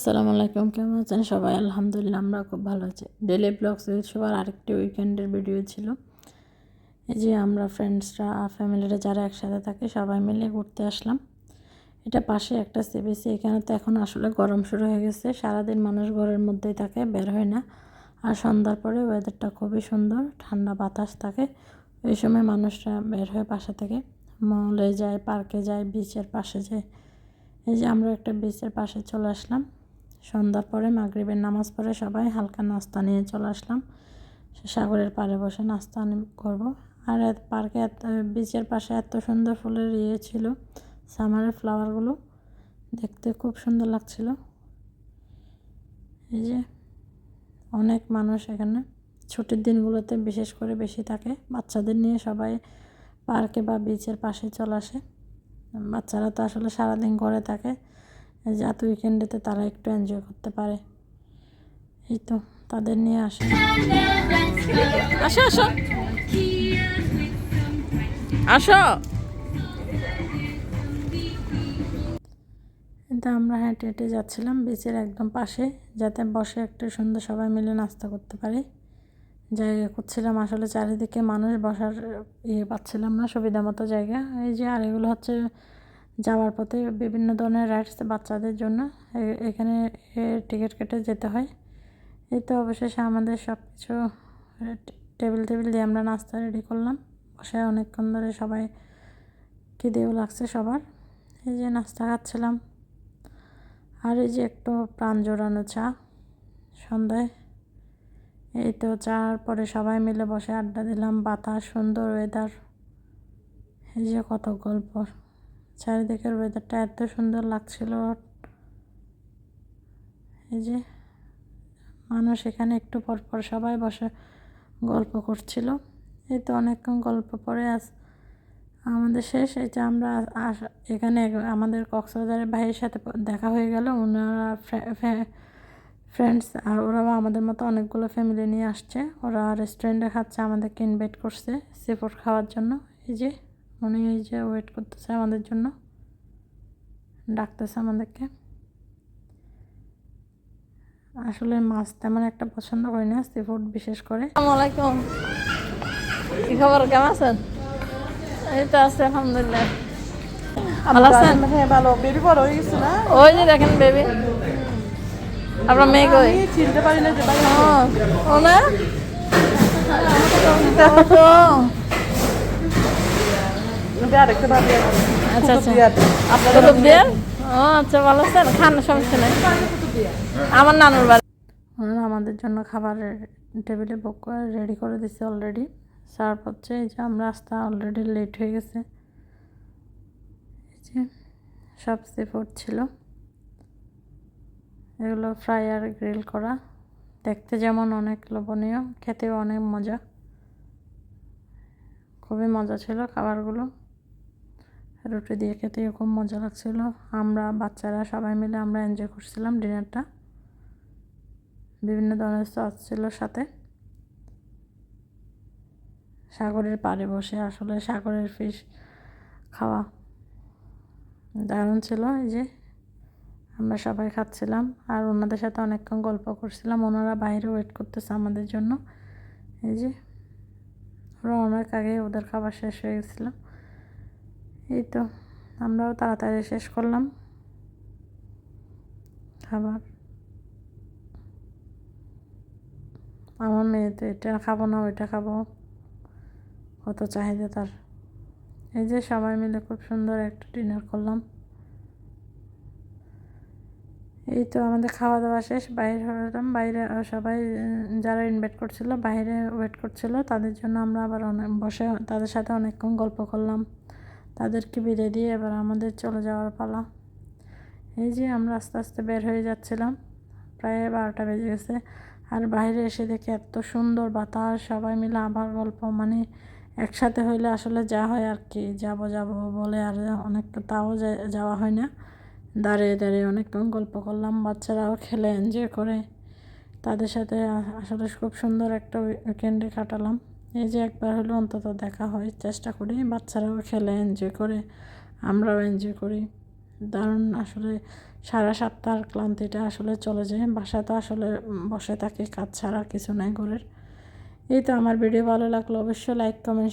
আসসালামু আলাইকুম, কেমন আছেন সবাই? আলহামদুলিল্লাহ, আমরা খুব ভালো আছি। ডেলি ব্লগস উইথ সবার আরেকটি উইকেন্ডের ভিডিও ছিল। এই যে আমরা ফ্রেন্ডসরা ফ্যামিলিরা যারা একসাথে থাকে সবাই মিলে ঘুরতে আসলাম। এটা পাশে একটা সিবিসি। এখানে তো এখন আসলে গরম শুরু হয়ে গেছে, সারাদিন মানুষ ঘরের মধ্যেই থাকে, বের হয় না। আর সন্ধ্যার পরে ওয়েদারটা খুবই সুন্দর, ঠান্ডা বাতাস থাকে। ওই সময় মানুষরা বের হয়ে বাসা থেকে মলে যায়, পার্কে যায়, বিচের পাশে যায়। এই যে আমরা একটা বিচের পাশে চলে আসলাম। সন্ধ্যার পরে মাগরিবের নামাজ পড়ে সবাই হালকা নাস্তা নিয়ে চলে আসলাম। সাগরের পাড়ে বসে নাস্তা করব। আর পার্কে বিচের পাশে এত সুন্দর ফুলের ছিল, সামারের ফ্লাওয়ারগুলো দেখতে খুব সুন্দর লাগছিল। এই যে অনেক মানুষ এখানে ছুটির দিনগুলোতে বিশেষ করে বেশি থাকে। বাচ্চাদের নিয়ে সবাই পার্কে বা বিচের পাশে চলে আসে। বাচ্চারা তো আসলে সারাদিন ঘরে থাকে, যাতে উইকেন্ডেতে তারা একটু এনজয় করতে পারে। এই তো তাদের নিয়ে আসে। আসো আসো আসো। কিন্তু আমরা হেঁটে হেঁটে যাচ্ছিলাম বিচের একদম পাশে, যাতে বসে একটু সুন্দর সবাই মিলে নাস্তা করতে পারি। জায়গা করছিলাম, আসলে চারিদিকে মানুষ বসার পাচ্ছিলাম না, সুবিধা মতো জায়গা। এই যে আর এগুলো হচ্ছে যাওয়ার পথে বিভিন্ন ধরনের রাইডস বাচ্চাদের জন্য। এখানে টিকিট কেটে যেতে হয়। এই তো অবশেষে আমাদের সব কিছু টেবিল দিয়ে আমরা নাস্তা রেডি করলাম। বসে অনেকক্ষণ ধরে সবাই খিদেও লাগছে সবার। এই যে নাস্তা খাচ্ছিলাম। আর এই যে একটু প্রাণ জোড়ানো চা সন্ধ্যায়। এই তো চার পরে সবাই মিলে বসে আড্ডা দিলাম, বাতাস, সুন্দর ওয়েদার। এই যে কত গল্প, চারিদিকের ওয়েদারটা এত সুন্দর লাগছিল। এই যে মানুষ এখানে একটু পর পর সবাই বসে গল্প করছিল। এই তো অনেকক্ষণ গল্প পরে আমাদের শেষ। এই যে আমরা এখানে আমাদের কক্সবাজারের ভাইয়ের সাথে দেখা হয়ে গেল। ওনারা ফ্রেন্ডস, আর ওরাও আমাদের মতো অনেকগুলো ফ্যামিলি নিয়ে আসছে। ওরা রেস্টুরেন্টে খাচ্ছে, আমাদেরকে ইনভাইট করছে সি ফুড খাওয়ার জন্য। এই যে উনি এই যে ওয়েট করতেছে আমাদের জন্য, ডাকতেছে আমাদেরকে। আসলে মাছ তেমন একটা পছন্দ করি না, সি ফুড বিশেষ করে। আসসালামু আলাইকুম, কি খবর, কেমন আছেন? এই তো আছে আলহামদুলিল্লাহ। ভালো আছেন? হ্যাঁ ভালো। বেবি বড় হয়ে গেছে না? ওই যে দেখেন বেবি, আপনার মেয়ে কই? আমি চিনতে পারি না যে ভাই ও না, দেখো তো। আরেকটা ভাবি আছে। আচ্ছা আচ্ছা, আপনাদের কুতুব দিয়ার। ও আচ্ছা, ভালো আছেন? খান, সমস্যা নেই। আমার নানুর বাড়ি। ওনারা আমাদের জন্য খাবার টেবিলে বুক করে রেডি করে দিচ্ছে অলরেডি, সার্ভ হচ্ছে। এই যে আমরা আসতে অলরেডি লেট হয়ে গেছে। এই যে সব সি ফুড ছিল, এগুলো ফ্রাই আর গ্রিল করা। দেখতে যেমন অনেক লোভনীয়, খেতেও অনেক মজা, খুবই মজা ছিল খাবারগুলো। রুটি দিয়ে খেতেও খুব মজা লাগছিল। আমরা বাচ্চারা সবাই মিলে আমরা এনজয় করছিলাম ডিনারটা। বিভিন্ন ধরনের সস ছিল সাথে। সাগরের পাড়ে বসে আসলে সাগরের ফিশ খাওয়া দারুণ ছিল। এই যে আমরা সবাই খাচ্ছিলাম আর ওনাদের সাথে অনেকক্ষণ গল্প করছিলাম। ওনারা বাইরে ওয়েট করতেছে আমাদের জন্য। এই যে ওরা অনেক আগে ওদের খাবার শেষ হয়ে গেছিলো। এই তো আমরাও তাড়াতাড়ি শেষ করলাম খাবার। আমার মেয়ে তো এটা খাবো না ওইটা খাবো, কত চাহিদা তার। এই যে সবাই মিলে খুব সুন্দর একটা ডিনার করলাম। এই তো আমাদের খাওয়া দাওয়া শেষ, বাইরে হলাম। বাইরে সবাই যারা ইনভাইট করছিল বাইরে ওয়েট করছিল, তাদের জন্য আমরা আবার অনেক বসে তাদের সাথে অনেকক্ষণ গল্প করলাম। তাদেরকে বিদায় দিয়ে এবার আমাদের চলে যাওয়ার পালা। এই যে আমরা আস্তে আস্তে বের হয়ে যাচ্ছিলাম, প্রায় 12টা বেজে গেছে। আর বাইরে এসে দেখে এত সুন্দর বাতাস, সবাই মিলে আবার গল্প, মানে একসাথে হইলে আসলে যা হয় আর কি, যাব বলে আর অনেকটা তাও যাওয়া হয় না। দাঁড়িয়ে অনেকক্ষণ গল্প করলাম, বাচ্চারাও খেলে এনজয় করে। তাদের সাথে আসলে খুব সুন্দর একটা উইকেন্ডে কাটালাম। এই যে একবার হলো অন্তত দেখা হয়, চেষ্টা করি। বাচ্চারাও খেলে এনজয় করে, আমরাও এনজয় করি। দারুণ আসলে সারা সপ্তাহের ক্লান্তিটা আসলে চলে যায়। বাসা তো আসলে বসে থাকি, কাজ ছাড়া কিছু নাই ঘরের। এই তো আমার ভিডিও ভালো লাগলো অবশ্যই লাইক কমেন্ট